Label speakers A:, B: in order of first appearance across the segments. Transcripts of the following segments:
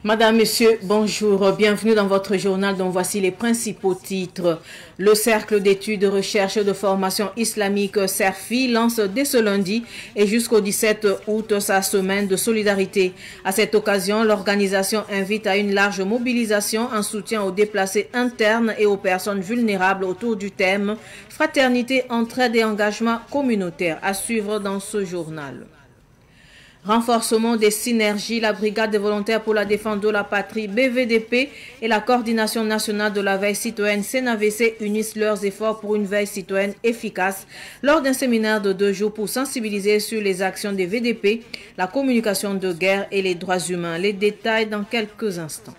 A: Madame, Monsieur, bonjour. Bienvenue dans votre journal dont voici les principaux titres. Le Cercle d'études, de recherche et de formation islamique CERFI lance dès ce lundi et jusqu'au 17 août sa semaine de solidarité. À cette occasion, l'organisation invite à une large mobilisation en soutien aux déplacés internes et aux personnes vulnérables autour du thème « Fraternité, entraide et engagement communautaire » à suivre dans ce journal. Renforcement des synergies, la Brigade des volontaires pour la défense de la patrie BVDP et la Coordination nationale de la veille citoyenne CNAVC unissent leurs efforts pour une veille citoyenne efficace lors d'un séminaire de 2 jours pour sensibiliser sur les actions des VDP, la communication de guerre et les droits humains. Les détails dans quelques instants.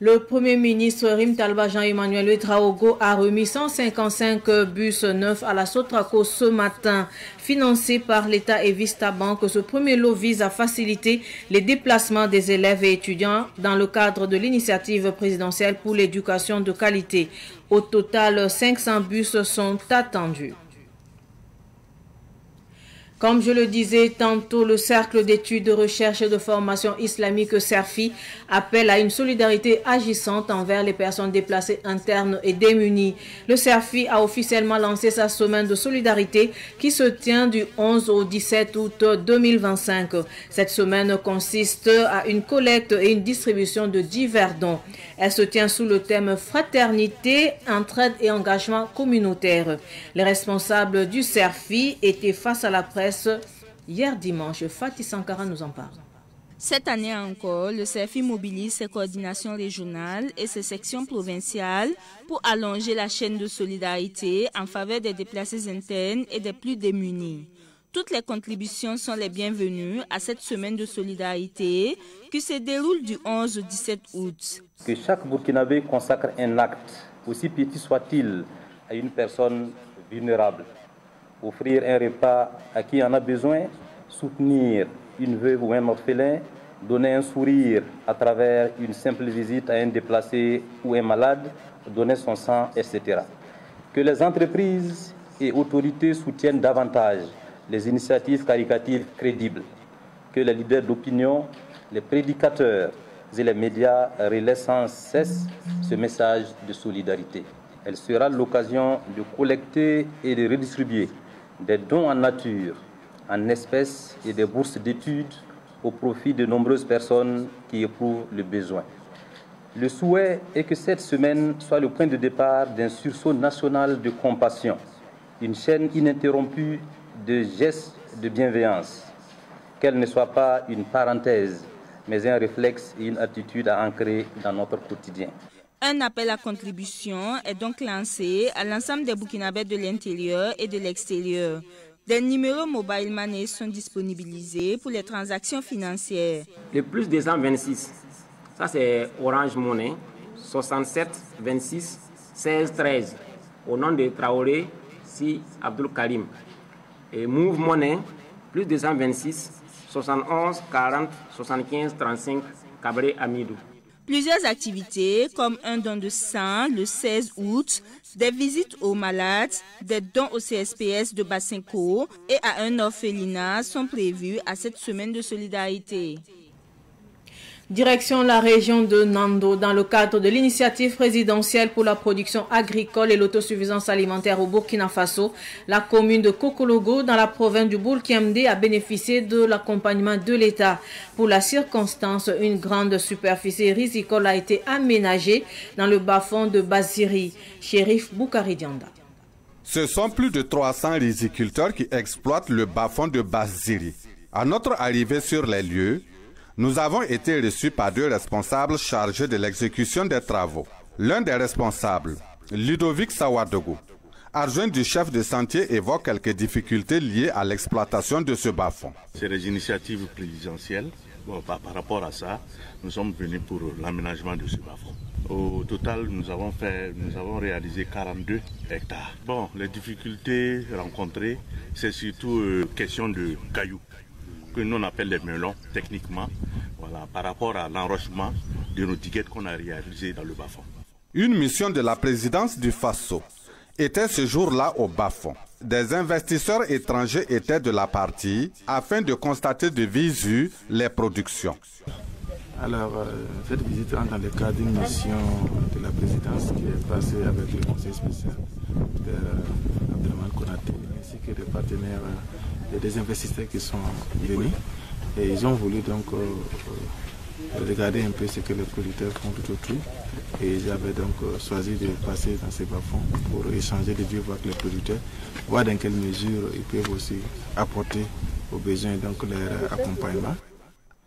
A: Le Premier ministre Rim Talba Jean-Emmanuel Ouedraogo a remis 155 bus neufs à la Sotraco ce matin. Financé par l'État et Vista Bank, ce premier lot vise à faciliter les déplacements des élèves et étudiants dans le cadre de l'initiative présidentielle pour l'éducation de qualité. Au total, 500 bus sont attendus. Comme je le disais tantôt, le Cercle d'études, de recherche et de formation islamique CERFI appelle à une solidarité agissante envers les personnes déplacées internes et démunies. Le CERFI a officiellement lancé sa semaine de solidarité qui se tient du 11 au 17 août 2025. Cette semaine consiste à une collecte et une distribution de divers dons. Elle se tient sous le thème Fraternité, entraide et engagement communautaire. Les responsables du CERFI étaient face à la presse hier dimanche. Fatih Sankara nous en parle.
B: Cette année encore, le CERFI mobilise ses coordinations régionales et ses sections provinciales pour allonger la chaîne de solidarité en faveur des déplacés internes et des plus démunis. Toutes les contributions sont les bienvenues à cette semaine de solidarité qui se déroule du 11 au 17 août.
C: Que chaque Burkinabé consacre un acte, aussi petit soit-il, à une personne vulnérable. Offrir un repas à qui en a besoin, soutenir une veuve ou un orphelin, donner un sourire à travers une simple visite à un déplacé ou un malade, donner son sang, etc. Que les entreprises et autorités soutiennent davantage les initiatives caritatives crédibles. Que les leaders d'opinion, les prédicateurs et les médias relaient sans cesse ce message de solidarité. Elle sera l'occasion de collecter et de redistribuer des dons en nature, en espèces et des bourses d'études au profit de nombreuses personnes qui éprouvent le besoin. Le souhait est que cette semaine soit le point de départ d'un sursaut national de compassion, une chaîne ininterrompue de gestes de bienveillance, qu'elle ne soit pas une parenthèse, mais un réflexe et une attitude à ancrer dans notre quotidien.
B: Un appel à contribution est donc lancé à l'ensemble des Burkinabés de l'intérieur et de l'extérieur. Des numéros mobile money sont disponibilisés pour les transactions financières.
D: Le plus 226, ça c'est Orange Money, 67 26 16 13, au nom de Traoré Si Abdul Karim. Et Move Money, plus 226 71 40 75 35, Kabré Amidou.
B: Plusieurs activités comme un don de sang le 16 août, des visites aux malades, des dons au CSPS de Bassinco et à un orphelinat sont prévus à cette semaine de solidarité.
A: Direction la région de Nando, dans le cadre de l'initiative présidentielle pour la production agricole et l'autosuffisance alimentaire au Burkina Faso, la commune de Kokologo, dans la province du Bourg-Kiamdé, a bénéficié de l'accompagnement de l'État. Pour la circonstance, une grande superficie risicole a été aménagée dans le bas-fond de Baziri. Shérif Boukari Dianda.
E: Ce sont plus de 300 riziculteurs qui exploitent le bas-fond de Baziri. À notre arrivée sur les lieux, nous avons été reçus par 2 responsables chargés de l'exécution des travaux. L'un des responsables, Ludovic Sawadogo, adjoint du chef de chantier, évoque quelques difficultés liées à l'exploitation de ce bas-fond.
F: C'est des initiatives présidentielles. Par rapport à ça, nous sommes venus pour l'aménagement de ce bas-fond. Au total, nous avons réalisé 42 hectares. Les difficultés rencontrées, c'est surtout question de cailloux, que nous on appelle les melons techniquement, par rapport à l'enrochement de nos diguettes qu'on a réalisées dans le bas-fond.
E: Une mission de la présidence du Faso était ce jour-là au bas-fond. des investisseurs étrangers étaient de la partie afin de constater de visu les productions.
G: Alors, cette visite entre dans le cadre d'une mission de la présidence qui est passée avec le conseil spécial Abdelrahmane Konaté, ainsi que des partenaires et des investisseurs qui sont venus. Et ils ont voulu donc regarder un peu ce que les producteurs font tout autour. Et ils avaient donc choisi de passer dans ces bas-fonds pour échanger de vive voix avec les producteurs, voir dans quelle mesure ils peuvent aussi apporter aux besoins donc leur accompagnement.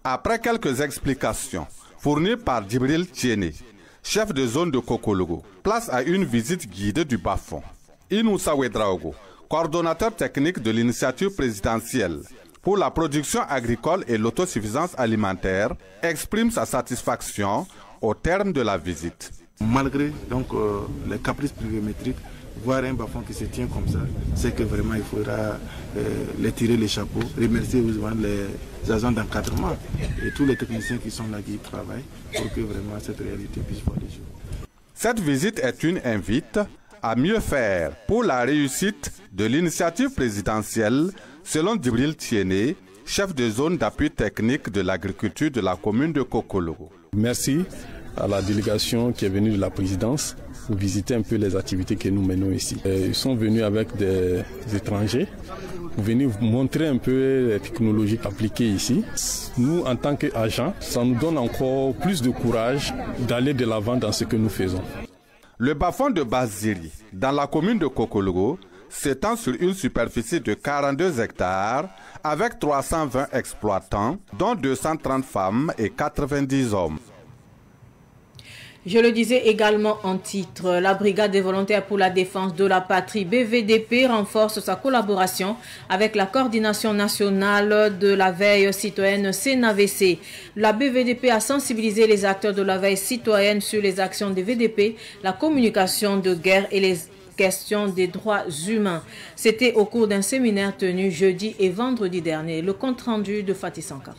E: Après quelques explications fournies par Djibril Tiéné, chef de zone de Kokologo, place à une visite guidée du bas-fond. Inoussa Ouedraogo, coordonnateur technique de l'initiative présidentielle pour la production agricole et l'autosuffisance alimentaire, exprime sa satisfaction au terme de la visite.
G: Malgré donc les caprices pluviométriques, voir un bas-fond qui se tient comme ça, c'est que vraiment il faudra les tirer les chapeaux, remercier les agents d'encadrement et tous les techniciens qui sont là qui travaillent pour que vraiment cette réalité puisse voir les jours.
E: Cette visite est une invite à mieux faire pour la réussite de l'initiative présidentielle, selon Djibril Tiéné, chef de zone d'appui technique de l'agriculture de la commune de Kokologo.
H: Merci à la délégation qui est venue de la présidence pour visiter un peu les activités que nous menons ici. Ils sont venus avec des étrangers pour venir vous montrer un peu les technologies appliquées ici. Nous, en tant qu'agents, ça nous donne encore plus de courage d'aller de l'avant dans ce que nous faisons.
E: Le bas-fond de Baziri, dans la commune de Kokologo, s'étend sur une superficie de 42 hectares avec 320 exploitants, dont 230 femmes et 90 hommes.
A: Je le disais également en titre, la Brigade des volontaires pour la défense de la patrie BVDP renforce sa collaboration avec la coordination nationale de la veille citoyenne CNAVC. La BVDP a sensibilisé les acteurs de la veille citoyenne sur les actions des VDP, la communication de guerre et les questions des droits humains. C'était au cours d'un séminaire tenu jeudi et vendredi dernier. Le compte-rendu de Fatih Sankar.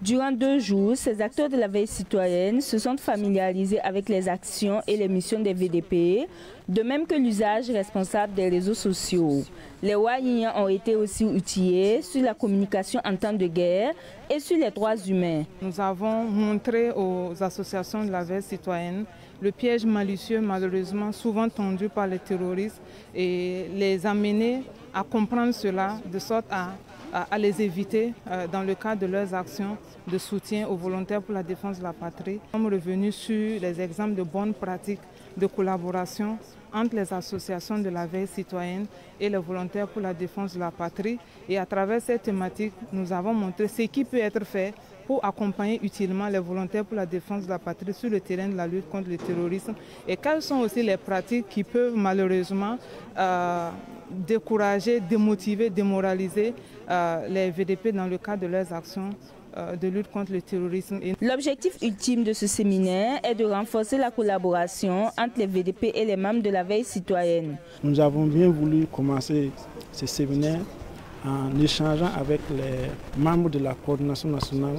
B: Durant 2 jours, ces acteurs de la veille citoyenne se sont familiarisés avec les actions et les missions des VDP, de même que l'usage responsable des réseaux sociaux. Les Wahiniens ont été aussi outillés sur la communication en temps de guerre et sur les droits humains.
I: Nous avons montré aux associations de la veille citoyenne le piège malicieux, malheureusement souvent tendu par les terroristes, et les amener à comprendre cela de sorte à les éviter dans le cadre de leurs actions de soutien aux volontaires pour la défense de la patrie. Nous sommes revenus sur les exemples de bonnes pratiques de collaboration entre les associations de la veille citoyenne et les volontaires pour la défense de la patrie. Et à travers cette thématique, nous avons montré ce qui peut être fait pour accompagner utilement les volontaires pour la défense de la patrie sur le terrain de la lutte contre le terrorisme, et quelles sont aussi les pratiques qui peuvent malheureusement décourager, démotiver, démoraliser les VDP dans le cadre de leurs actions de lutte contre le terrorisme.
B: L'objectif ultime de ce séminaire est de renforcer la collaboration entre les VDP et les membres de la veille citoyenne.
J: Nous avons bien voulu commencer ce séminaire en échangeant avec les membres de la coordination nationale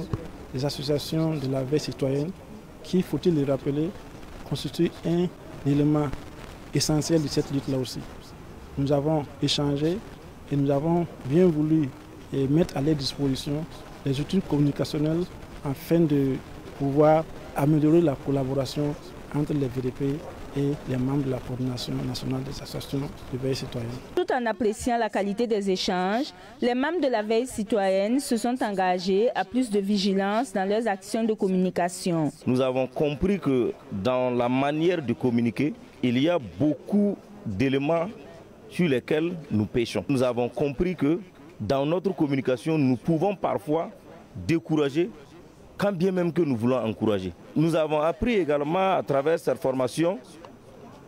J: des associations de la veille citoyenne qui, faut-il le rappeler, constitue un élément essentiel de cette lutte-là aussi. Nous avons échangé et nous avons bien voulu mettre à leur disposition les outils communicationnels afin de pouvoir améliorer la collaboration entre les VDP et les membres de la coordination nationale des associations de veille citoyenne.
B: Tout en appréciant la qualité des échanges, les membres de la veille citoyenne se sont engagés à plus de vigilance dans leurs actions de communication.
K: Nous avons compris que dans la manière de communiquer, il y a beaucoup d'éléments sur lesquels nous péchons. Nous avons compris que dans notre communication, nous pouvons parfois décourager, quand bien même que nous voulons encourager. Nous avons appris également à travers cette formation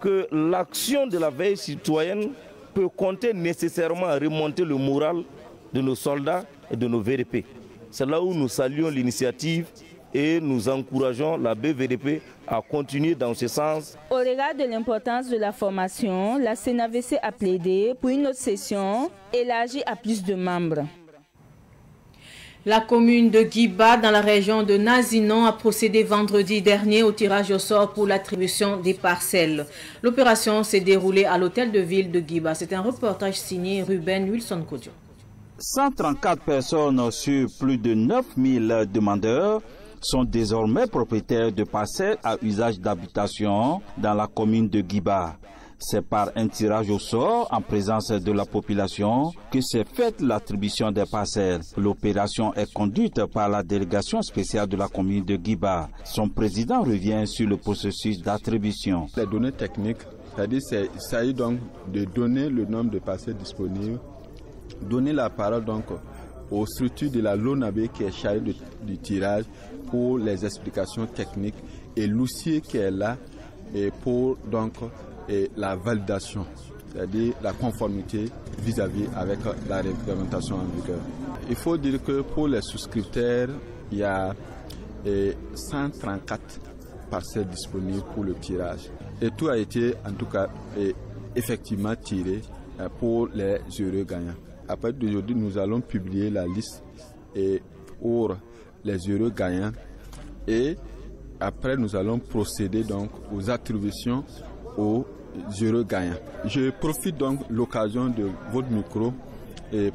K: que l'action de la veille citoyenne peut compter nécessairement à remonter le moral de nos soldats et de nos VDP. C'est là où nous saluons l'initiative et nous encourageons la BVDP à continuer dans ce sens.
B: Au regard de l'importance de la formation, la CNAVC a plaidé pour une autre session élargie à plus de membres.
A: La commune de Guiba, dans la région de Nazinon, a procédé vendredi dernier au tirage au sort pour l'attribution des parcelles. L'opération s'est déroulée à l'hôtel de ville de Guiba. C'est un reportage signé Ruben Wilson Kodio.
L: 134 personnes sur plus de 9000 demandeurs sont désormais propriétaires de parcelles à usage d'habitation dans la commune de Guiba. C'est par un tirage au sort en présence de la population que s'est faite l'attribution des parcelles. L'opération est conduite par la délégation spéciale de la commune de Guiba. Son président revient sur le processus d'attribution.
M: Les données techniques, c'est-à-dire il s'agit donc de donner le nombre de parcelles disponibles, donner la parole donc aux structures de la LONABE qui est chargée du tirage pour les explications techniques et l'huissier qui est là et pour donc et la validation, c'est-à-dire la conformité vis-à-vis avec la réglementation en vigueur. Il faut dire que pour les souscripteurs, il y a 134 parcelles disponibles pour le tirage. Et tout a été en tout cas effectivement tiré pour les heureux gagnants. À partir d'aujourd'hui, nous allons publier la liste pour les heureux gagnants et après nous allons procéder donc aux attributions aux heureux gagnants. Je profite donc de l'occasion de votre micro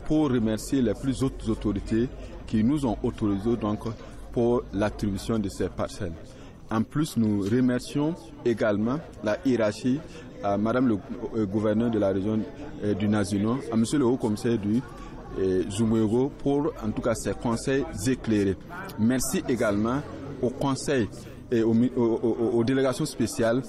M: pour remercier les plus hautes autorités qui nous ont autorisé donc pour l'attribution de ces parcelles. En plus, nous remercions également la hiérarchie, à Madame le gouverneur de la région du Nazinon, à Monsieur le haut-commissaire du Zumwego pour en tout cas ses conseils éclairés. Merci également au conseil et aux délégations spéciales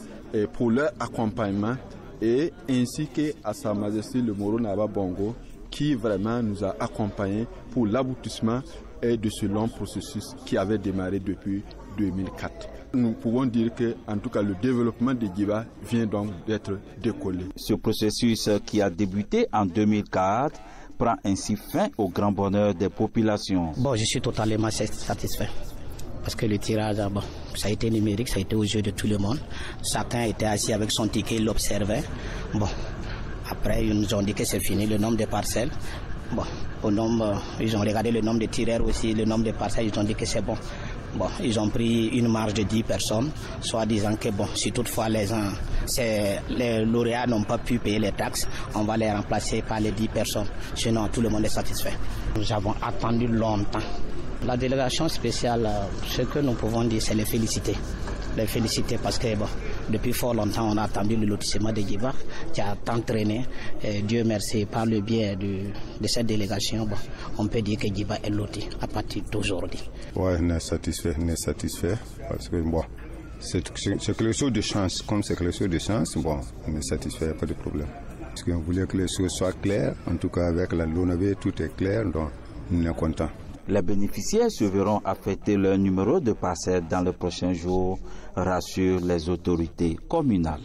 M: pour leur accompagnement et ainsi qu'à Sa Majesté le Moro Naba Bongo qui vraiment nous a accompagnés pour l'aboutissement de ce long processus qui avait démarré depuis 2004. Nous pouvons dire que, en tout cas, le développement de Guiba vient donc d'être décollé.
L: Ce processus qui a débuté en 2004 prend ainsi fin au grand bonheur des populations.
N: Bon, je suis totalement satisfait. Parce que le tirage, bon, ça a été numérique, ça a été aux yeux de tout le monde. Chacun était assis avec son ticket, il l'observait. Bon, après, ils nous ont dit que c'est fini, le nombre de parcelles. Bon, ils ont regardé le nombre de tireurs aussi, le nombre de parcelles, ils ont dit que c'est bon. Bon, ils ont pris une marge de 10 personnes, soit disant que bon, si toutefois les lauréats n'ont pas pu payer les taxes, on va les remplacer par les 10 personnes. Sinon, tout le monde est satisfait. Nous avons attendu longtemps. La délégation spéciale, ce que nous pouvons dire, c'est les féliciter. Les féliciter parce que bon, depuis fort longtemps, on a attendu le lotissement de Guiba qui a tant traîné. Et Dieu merci, par le biais de cette délégation, bon, on peut dire que Guiba est loti à partir d'aujourd'hui.
O: Oui, on est satisfait parce que bon, c'est quelque chose de chance. Comme c'est quelque chose de chance, bon, on est satisfait, il n'y a pas de problème. Parce qu'on voulait que les choses soient claires, en tout cas avec la LONABE, tout est clair, donc on est content.
L: Les bénéficiaires se verront affecter leur numéro de parcelle dans les prochains jours, rassurent les autorités communales.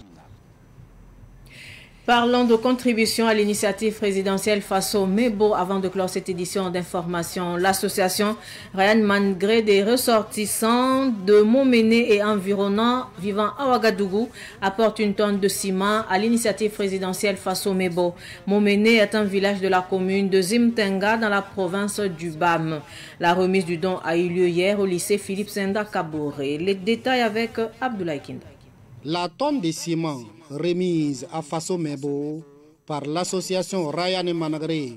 A: Parlons de contribution à l'initiative présidentielle Faso Mebo. Avant de clore cette édition d'information, l'association Ryan Mangré des ressortissants de Moméné et environnants vivant à Ouagadougou apporte une tonne de ciment à l'initiative présidentielle Faso Mebo. Moméné est un village de la commune de Zimtenga dans la province du BAM. La remise du don a eu lieu hier au lycée Philippe Senda Kaboré. Les détails avec Abdoulaye Kinda.
P: La tonne de ciment remise à Faso Mebo par l'association Ryan Mangré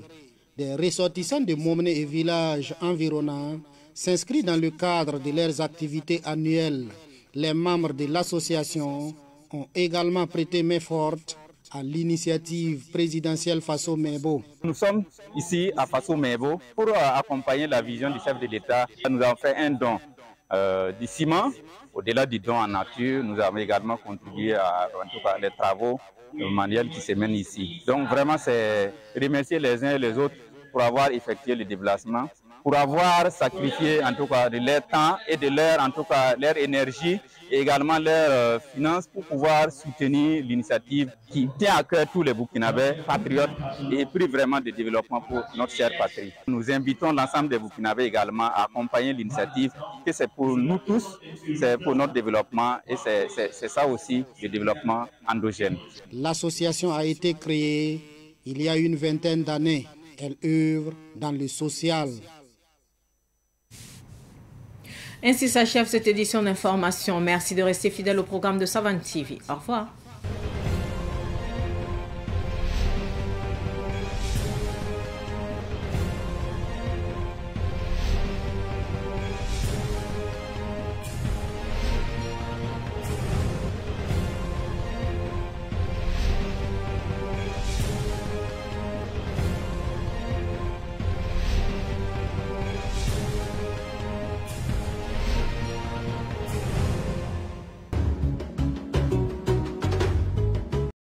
P: des ressortissants de Moméné et villages environnants s'inscrit dans le cadre de leurs activités annuelles. Les membres de l'association ont également prêté main forte à l'initiative présidentielle Faso Mebo.
Q: Nous sommes ici à Faso Mebo pour accompagner la vision du chef de l'État. Nous avons fait un don du ciment. Au-delà du don en nature, nous avons également contribué à en tout cas, les travaux manuels qui se mènent ici. Donc vraiment, c'est remercier les uns et les autres pour avoir effectué le déplacement, pour avoir sacrifié en tout cas de leur temps et de leur, en tout cas, leur énergie et également leurs finances pour pouvoir soutenir l'initiative qui tient à cœur tous les Burkinabés patriotes et épris vraiment de développement pour notre chère patrie. Nous invitons l'ensemble des Burkinabés également à accompagner l'initiative, que c'est pour nous tous, c'est pour notre développement et c'est ça aussi le développement endogène.
P: L'association a été créée il y a une vingtaine d'années. Elle œuvre dans le social.
A: Ainsi s'achève cette édition d'information. Merci de rester fidèle au programme de Savane TV. Au revoir.